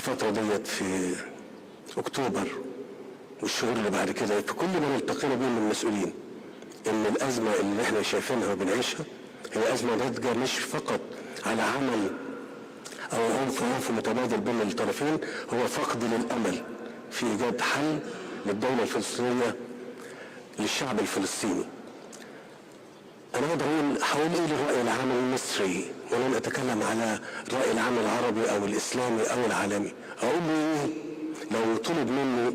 الفترة ديت في أكتوبر والشهور اللي بعد كده في كل ما نلتقينا بيه من المسؤولين إن الأزمة اللي احنا شايفينها وبنعيشها هي أزمة ناتجة مش فقط على عمل أو عنف متبادل بين الطرفين، هو فقد للأمل في إيجاد حل للدولة الفلسطينية للشعب الفلسطيني. أنا أقدر هقول إيه للرأي العام المصري ولن أتكلم على الرأي العام العربي أو الإسلامي أو العالمي. أقول له إيه لو طلب منه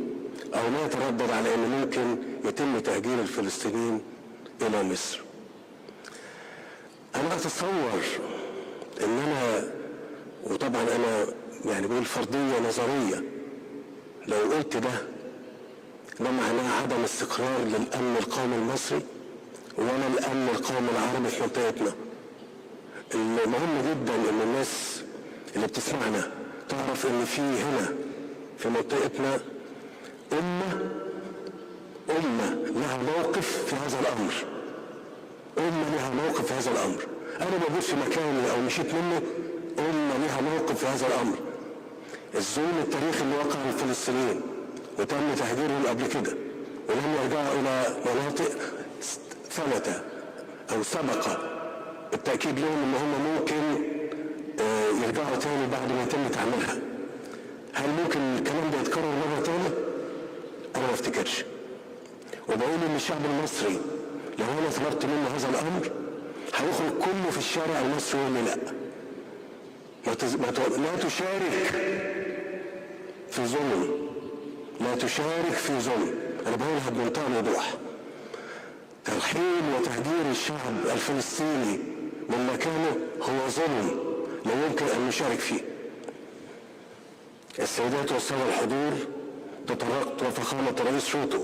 أو ما يتردد على إن ممكن يتم تهجير الفلسطينيين إلى مصر؟ أنا أتصور إن أنا، وطبعا أنا يعني بقول فرضية نظرية، لو قلت ده معناه عدم استقرار للأمن القومي المصري ولا الأمن القومي العربي في منطقتنا. المهم جدا إن الناس اللي بتسمعنا تعرف إن في هنا في منطقتنا أمة لها موقف في هذا الأمر. أمة لها موقف في هذا الأمر. أنا موجود في مكاني أو مشيت منه، أمة لها موقف في هذا الأمر. الظلم التاريخي اللي وقع للفلسطينيين وتم تهجيرهم قبل كده ولم يرجعوا إلى مناطق ثبت أو سبق التأكيد لهم إن هم ممكن يرجعوا تاني بعد ما يتم تعميرها. هل ممكن الكلام ده يتكرر مرة تاني؟ أنا ما أفتكرش. وبقول إن الشعب المصري لو أنا طلبت منه هذا الأمر هيخرج كله في الشارع المصري ويقول لي لا، لا تشارك في ظلم، لا تشارك في ظلم. أنا بقولها بمنتهى الوضوح. ترحيل وتهجير الشعب الفلسطيني من مكانه هو ظلم لا يمكن أن نشارك فيه. السيدات والسادة الحضور، تطرقت وفخامة الرئيس روتو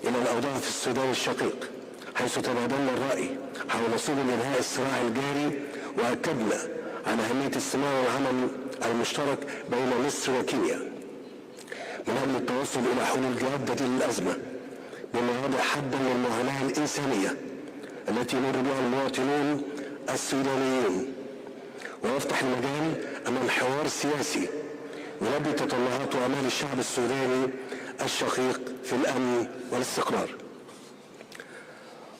إلى الأوضاع في السودان الشقيق، حيث تبادلنا الرأي حول سبل إنهاء الصراع الجاري، وأكدنا على أهمية السماع والعمل المشترك بين مصر وكينيا من أجل التوصل إلى حلول جادة للأزمة بما يضع حدا للمعاناة الإنسانية التي يمر بها المواطنون السودانيين، ويفتح المجال أمام حوار سياسي يلبي تطلعات وآمال الشعب السوداني الشقيق في الأمن والاستقرار.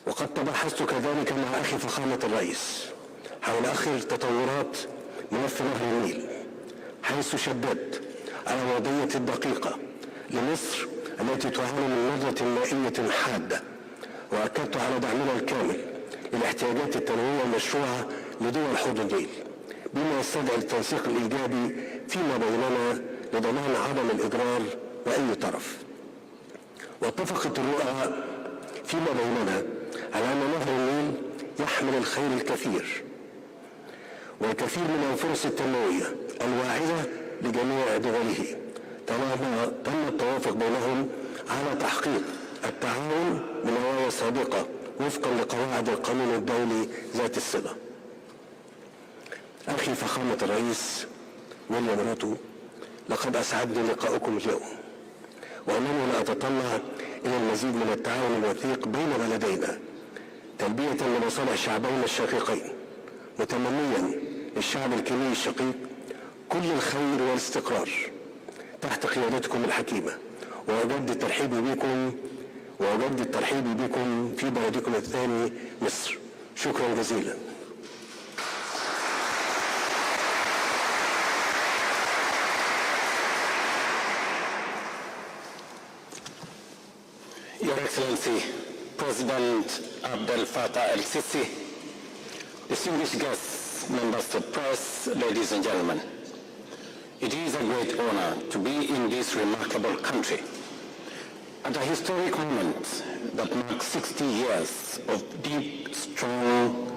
وقد تباحثت كذلك مع أخي فخامة الرئيس حول آخر تطورات ملف نهر النيل، حيث شددت على الوضعية الدقيقة لمصر التي تعاني من ندرة مائية حادة، وأكدت على دعمنا الكامل للاحتياجات التنموية المشروعة لدول حوض النيل، بما يستدعي التنسيق الإيجابي فيما بيننا لضمان عدم الإضرار بأي طرف. واتفقت الرؤى فيما بيننا على أن نهر النيل يحمل الخير الكثير والكثير من الفرص التنموية الواعدة لجميع دوله، طالما تم التوافق بينهم على تحقيق التعاون بنوايا صادقة وفقا لقواعد القانون الدولي ذات الصلة. أخي فخامة الرئيس ويليام روتو، لقد أسعدني لقاؤكم اليوم، وأنني لا أتطلع إلى المزيد من التعاون الوثيق بين بلدينا تلبية لمصالح شعبينا الشقيقين، متمنيا للشعب الكيني الشقيق كل الخير والاستقرار تحت قيادتكم الحكيمة، وأجدد الترحيب بكم في بلدكم الثاني مصر. شكرا جزيلا. Your Excellency, President Abdel Fattah el-Sisi, distinguished guests, members of the press, ladies and gentlemen, it is a great honor to be in this remarkable country at a historic moment that marks 60 years of deep, strong,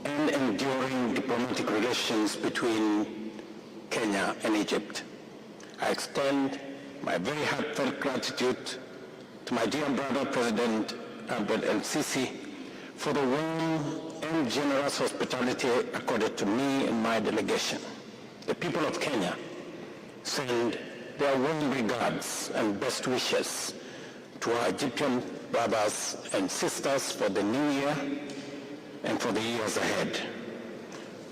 and enduring diplomatic relations between Kenya and Egypt. I extend my very heartfelt gratitude to my dear brother, President Abdel el-Sisi, for the warm and generous hospitality accorded to me and my delegation. The people of Kenya send their warm regards and best wishes to our Egyptian brothers and sisters for the new year and for the years ahead.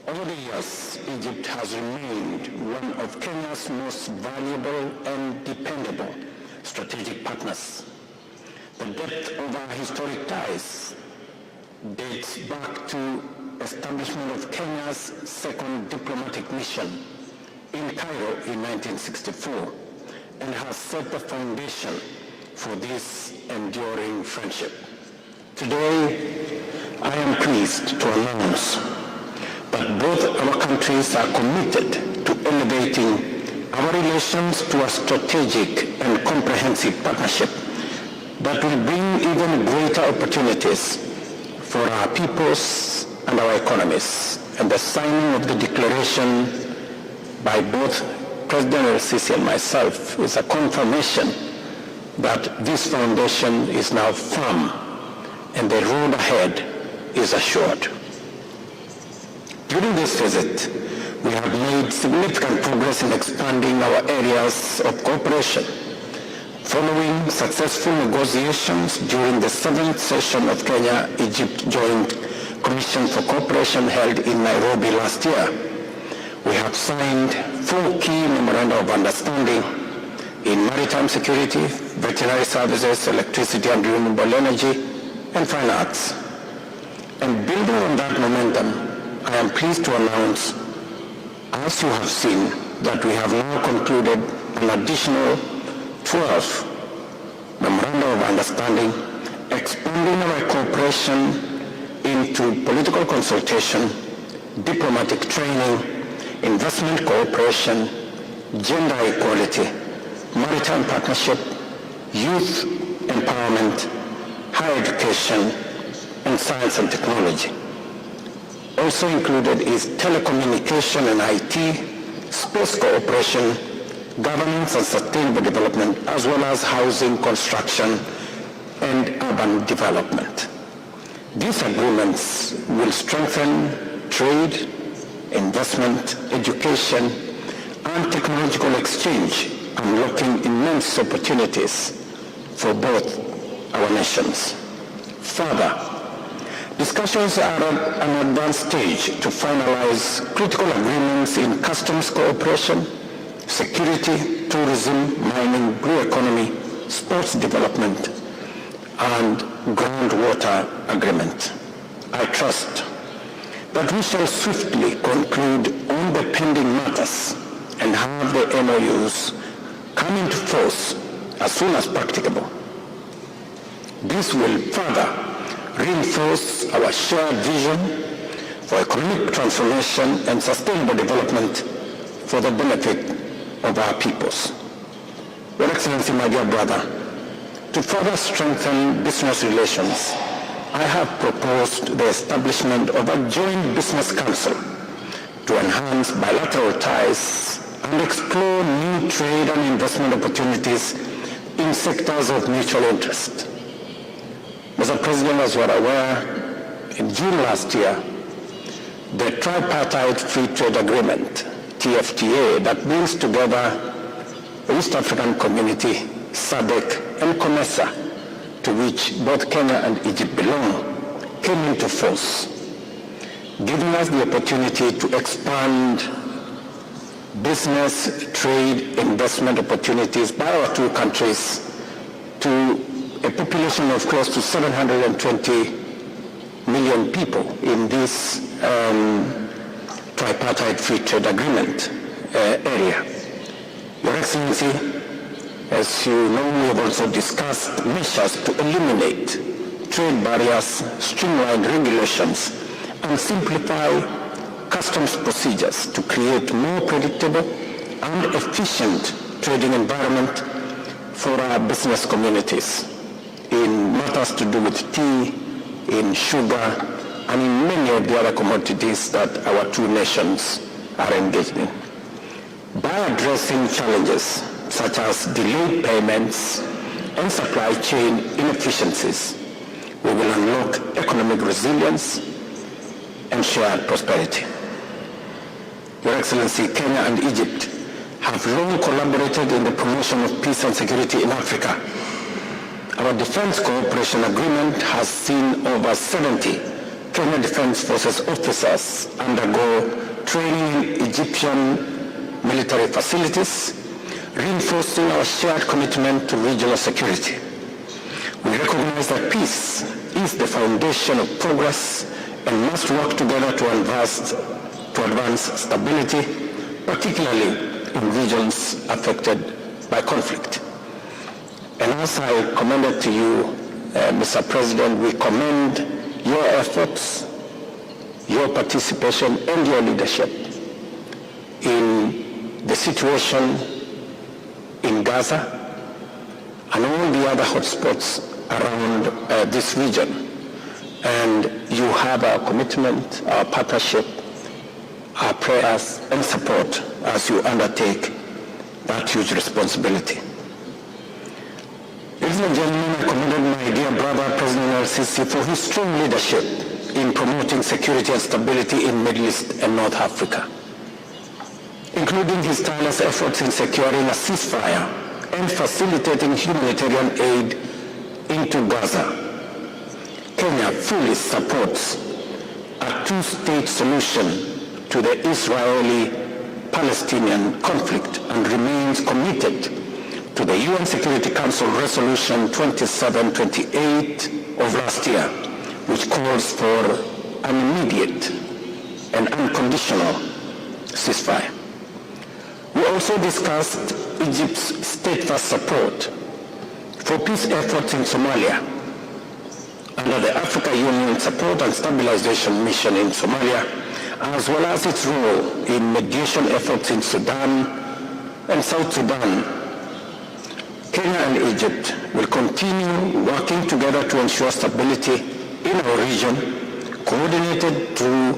Over the years, Egypt has remained one of Kenya's most valuable and dependable strategic partners. The depth of our historic ties dates back to establishment of Kenya's second diplomatic mission in Cairo in 1964 and has set the foundation for this enduring friendship. Today, I am pleased to announce that both our countries are committed to elevating our relations to a strategic and comprehensive partnership that will bring even greater opportunities for our peoples and our economies. And the signing of the declaration by both President El-Sisi and myself is a confirmation that this foundation is now firm and the road ahead is assured. During this visit, we have made significant progress in expanding our areas of cooperation. Following successful negotiations during the 7th session of Kenya-Egypt Joint Commission for Cooperation held in Nairobi last year, we have signed 4 key memoranda of understanding in maritime security, veterinary services, electricity and renewable energy, and fine arts. And building on that momentum, I am pleased to announce, as you have seen, that we have now concluded an additional 12 memoranda of understanding, expanding our cooperation into political consultation, diplomatic training, investment cooperation, gender equality, maritime partnership, youth empowerment, higher education, and science and technology. Also included is telecommunication and IT, space cooperation, governance and sustainable development, as well as housing, construction, and urban development. These agreements will strengthen trade, investment, education, and technological exchange, unlocking immense opportunities for both our nations. Further, discussions are at an advanced stage to finalize critical agreements in customs cooperation, security, tourism, mining, blue economy, sports development, and groundwater agreement. I trust that we shall swiftly conclude all the pending matters and have the MOUs come into force as soon as practicable. This will further reinforce our shared vision for economic transformation and sustainable development for the benefit of our peoples. Your Excellency, my dear brother, to further strengthen business relations, I have proposed the establishment of a joint business council to enhance bilateral ties and explore new trade and investment opportunities in sectors of mutual interest. Mr. President, as you are aware, in June last year, the Tripartite Free Trade Agreement, TFTA, that brings together the East African Community, SADC, and COMESA, to which both Kenya and Egypt belong, came into force, giving us the opportunity to expand business, trade, investment opportunities by our two countries to a population of close to 720 million people in this Tripartite Free Trade Agreement area. Your Excellency, as you know, we have also discussed measures to eliminate trade barriers, streamline regulations, and simplify customs procedures to create more predictable and efficient trading environment for our business communities in matters to do with tea, in sugar, and in many of the other commodities that our two nations are engaged in. By addressing challenges such as delayed payments and supply chain inefficiencies, we will unlock economic resilience and shared prosperity. Your Excellency, Kenya and Egypt have long collaborated in the promotion of peace and security in Africa. Our defense cooperation agreement has seen over 70 Kenya Defense Forces officers undergo training in Egyptian military facilities, reinforcing our shared commitment to regional security. We recognize that peace is the foundation of progress and must work together to advance stability, particularly in regions affected by conflict. And as I commended to you, Mr. President, we commend your efforts, your participation, and your leadership in the situation in Gaza and all the other hotspots around this region. And you have our commitment, our partnership, our prayers and support as you undertake that huge responsibility. Ladies and gentlemen, I commend my dear brother, President al-Sisi, for his strong leadership in promoting security and stability in Middle East and North Africa, including his tireless efforts in securing a ceasefire and facilitating humanitarian aid into Gaza. Kenya fully supports a two-state solution to the Israeli-Palestinian conflict and remains committed to the UN Security Council Resolution 2728 of last year, which calls for an immediate and unconditional ceasefire. We also discussed Egypt's steadfast support for peace efforts in Somalia under the African Union Support and Stabilization Mission in Somalia, as well as its role in mediation efforts in Sudan and South Sudan. Kenya and Egypt will continue working together to ensure stability in our region, coordinated through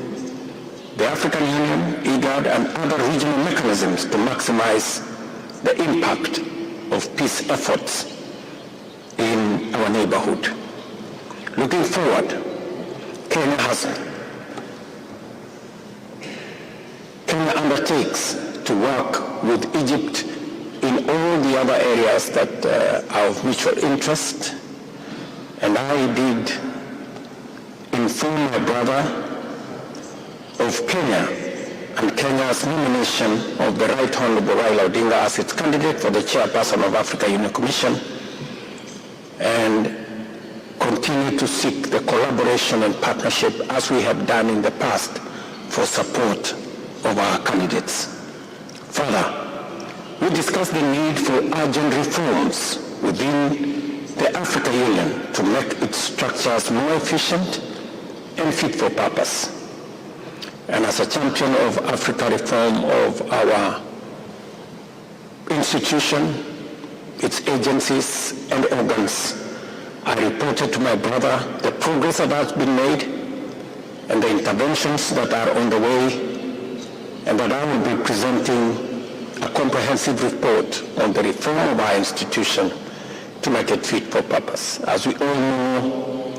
the African Union, IGAD, and other regional mechanisms to maximize the impact of peace efforts in our neighborhood. Looking forward, Kenya undertakes to work with Egypt in all the other areas that are of mutual interest, and I did inform my brother of Kenya and Kenya's nomination of the Right Honorable Raila Odinga as its candidate for the chairperson of Africa Union Commission, and continue to seek the collaboration and partnership as we have done in the past for support of our candidates. Further, we discussed the need for urgent reforms within the African Union to make its structures more efficient and fit for purpose. And as a champion of Africa reform of our institution, its agencies and organs, I reported to my brother the progress that has been made and the interventions that are on the way, and that I will be presenting a comprehensive report on the reform of our institution to make it fit for purpose. As we all know,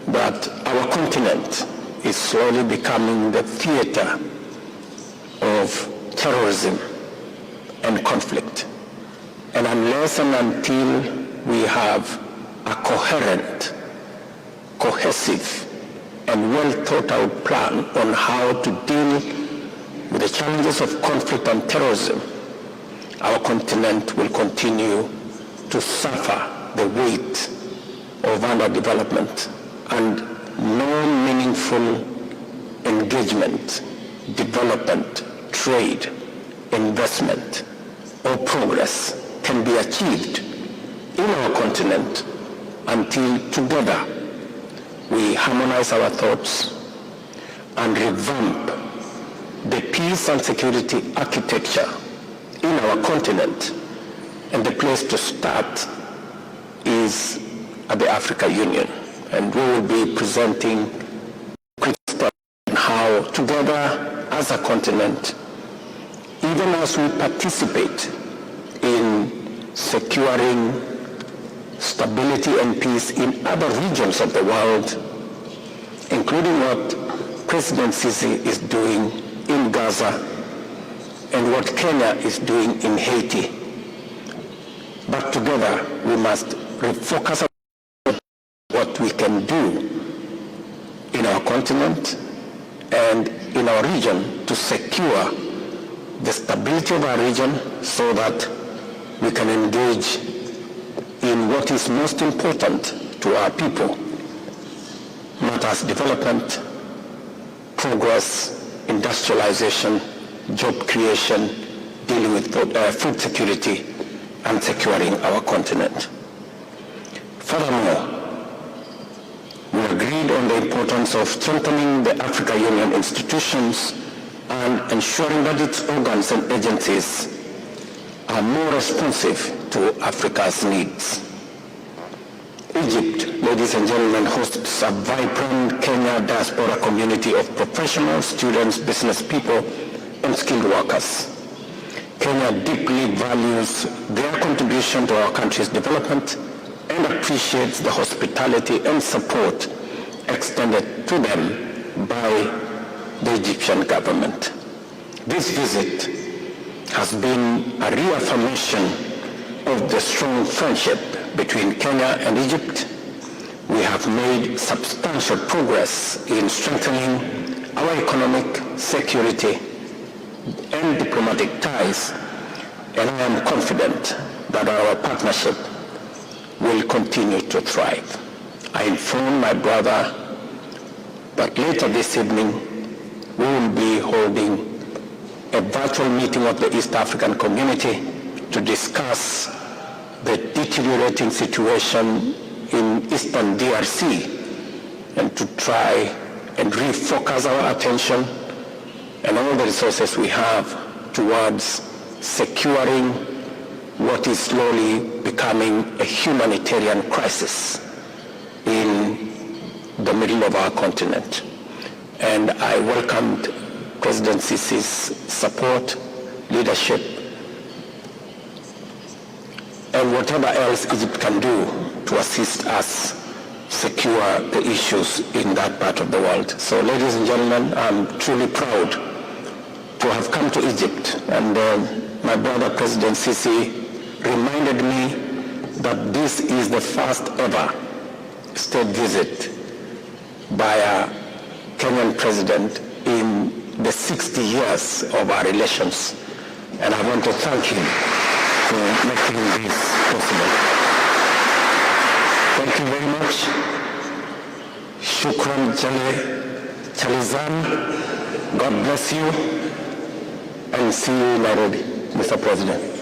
that our continent is slowly becoming the theater of terrorism and conflict. And unless and until we have a coherent, cohesive, and well-thought-out plan on how to deal with the challenges of conflict and terrorism, our continent will continue to suffer the weight of underdevelopment and no meaningful engagement, development, trade, investment, or progress can be achieved in our continent until together we harmonize our thoughts and revamp the peace and security architecture in our continent. And the place to start is at the African Union. And we will be presenting quick steps on how together as a continent, even as we participate in securing stability and peace in other regions of the world, including what President Sisi is doing in Gaza and what Kenya is doing in Haiti. But together we must refocus on what we can do in our continent and in our region to secure the stability of our region so that we can engage in what is most important to our people, matters development, progress, industrialization, job creation, dealing with food security, and securing our continent. Furthermore, we agreed on the importance of strengthening the Africa Union institutions and ensuring that its organs and agencies are more responsive to Africa's needs. Egypt, ladies and gentlemen, hosts a vibrant Kenya diaspora community of professionals, students, business people, and skilled workers. Kenya deeply values their contribution to our country's development and appreciates the hospitality and support extended to them by the Egyptian government. This visit has been a reaffirmation of the strong friendship between Kenya and Egypt. We have made substantial progress in strengthening our economic, security, and diplomatic ties, and I am confident that our partnership will continue to thrive. I informed my brother that later this evening we will be holding a virtual meeting of the East African community to discuss the deteriorating situation in Eastern DRC and to try and refocus our attention and all the resources we have towards securing what is slowly becoming a humanitarian crisis in the middle of our continent. And I welcomed President Sisi's support, leadership, and whatever else Egypt can do to assist us secure the issues in that part of the world. So, ladies and gentlemen, I'm truly proud to have come to Egypt, and my brother President Sisi reminded me that this is the first ever state visit by a Kenyan president in the 60 years of our relations, and I want to thank him for making this possible. Thank you very much. Shukran Chalizan. God bless you, and see you in Nairobi, Mr. President.